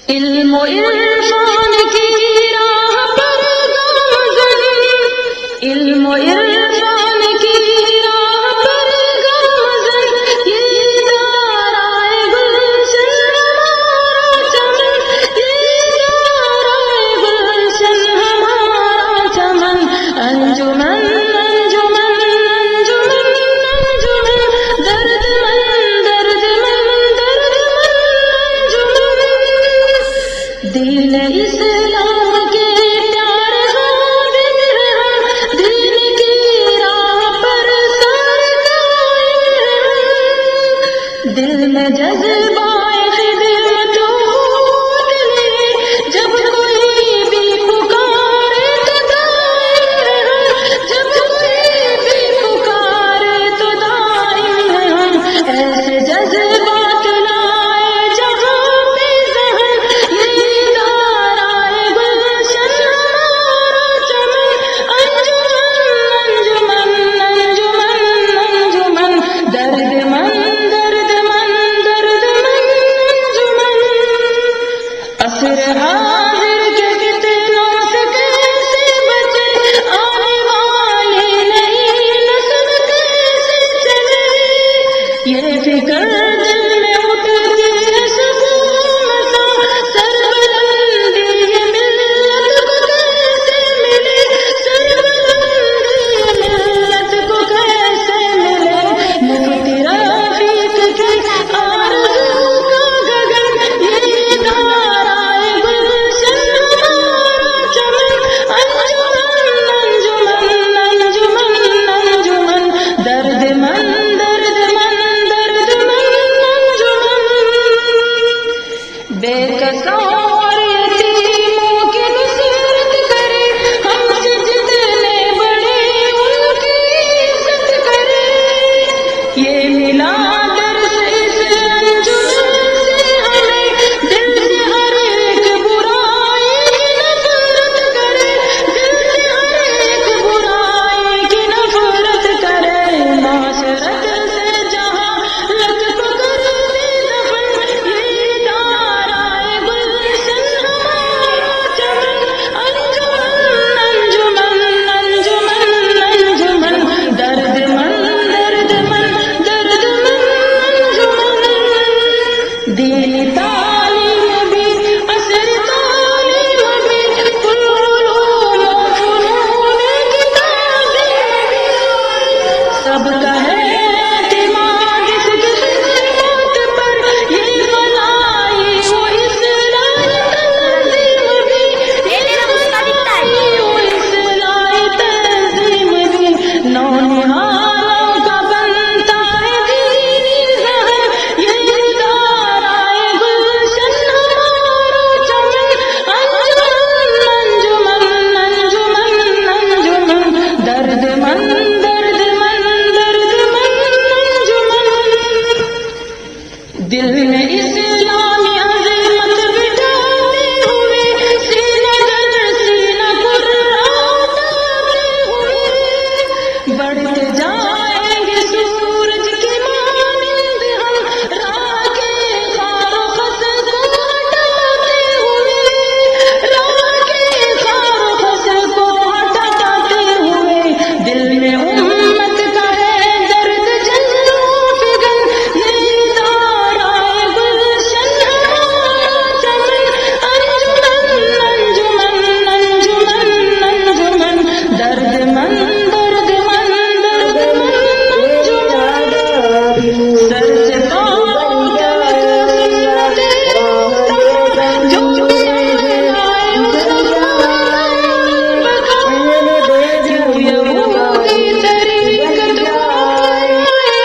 इल्म इरफान की राह पर गामज़न, इल्म इरफान की राह पर गामज़न, ये दाराए गुलशन हमारा चमन, ये दाराए गुलशन हमारा चमन। अंजुमन अंजुमन अंजुमन अंजुमन, दर्दमन दर्दमन दर्दमन अंजुमन। दीन इस्लाम के प्यारे हामिद हैं, दीन की राह पर सर कायम हैं। दिल में जज्बाए खिदमत उठे, जब कोई भी पुकारे तो दायर हैं, जब कोई भी पुकारे तो दायर हैं। ऐसे जज्बात लाए जहाँ पे जहन, ये दाराए गुलशन हमारा चमन। अंजुमन अंजुमन अंजुमन अंजुमन, दर्दमन दर्दमन दर्दमन अंजुमन। असर हाज़िर के फितनों से कैसे बचे, आने वाली नई नस्ल कैसे चले, ये फिक्र दिल में उठती है सुकून सा। सरबलंदी ये मिल्लत को कैसे मिले, सरबलंदी ये मिल्लत को कैसे मिले। मुफ्ती रफ़ीक के आरज़ू का गगन, ये दाराए गुलशन हमारा चमन। अंजुमन अंजुमन अंजुमन अंजुमन, दर्दमन दर्दमन दर्दमन अंजुमन। बेकसों और यतीमों की नुसरत करे, हमसे जितने बड़े उनकी इज़्ज़त करे। ये मिला दर से इस अंजुमन से हमें, दिल से हर एक बुराई की नफरत करे, दिल से हर एक बुराई की नफरत करे। माशरत से जहाँ लत पकड़ दे दफन, ये दाराए गुलशन हमारा चमन। अंजुमन अंजुमन अंजुमन अंजुमन, दर्दमन दर्दमन दर्दमन अंजुमन। दीनी तालीम भी असर तालीम भी, कुल उलूम व फ़ुनून की ताज़ीम भी। सबका है एतिमाद इस खिदमत पर, ये फलाई वो इस्लाही तंज़ीम भी, ये फलाई वो इस्लाही तंज़ीम भी। नौनिहालों का बनता है दीनी ज़हर, ये दाराए गुलशन हमारा चमन। अंजुमन अंजुमन अंजुमन अंजुमन, दर्दमन दर्दमन दर्दमन अंजुमन। दिल में इस्लामी अज़ीमत बिठाते हुए, सीना दर सीना कुर्राते हुए, बढ़ते जाएंगे सूरज की मानिंद हम, राह के खारो खस को हटाते हुए, राह के खारो खस को हटाते हुए। दिल में उम्मत का है दर्द जज्बो फिगन, ये दाराए गुलशन हमारा चमन। अंजुमन अंजुमन अंजुमन अंजुमन, दर्दमन दर्दमन दर्दमन अंजुमन। सर से पाँव तक सुन्नते मुस्तफ़ा, जो आए मुसलमान बका। जो यहूदी तरीक़त अपनाए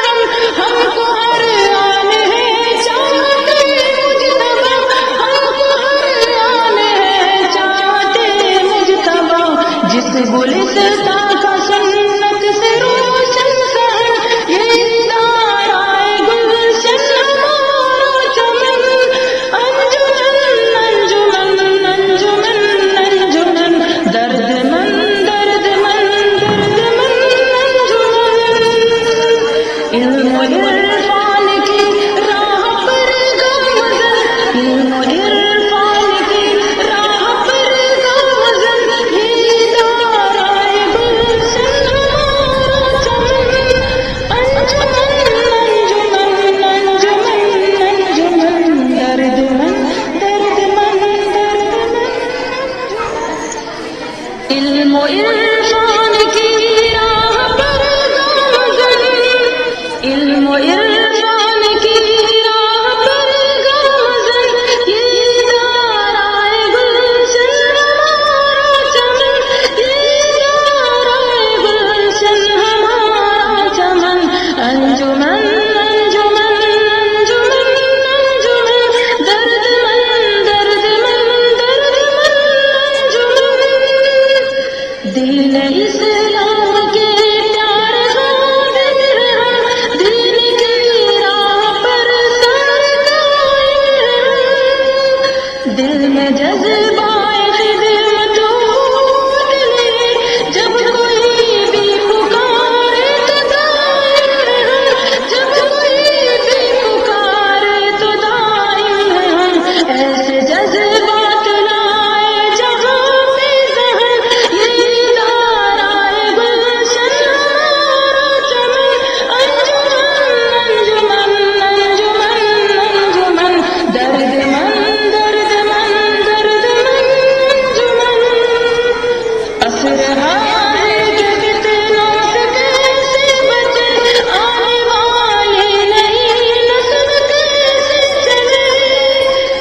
हम, हमको हर आन है चाहते मुजतबा, हमको हर आन है चाहते मुजतबा। जिस गुलिस्तां का सुन्नत से रोशन सहन, ये दाराए गुलशन हमारा चमन। अंजुमन अंजुमन अंजुमन अंजुमन, दर्दमन दर्दमन दर्दमन अंजुमन। इल्म इरफान की राह पर गामज़न, इल्म इरफान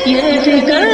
ये फिक्र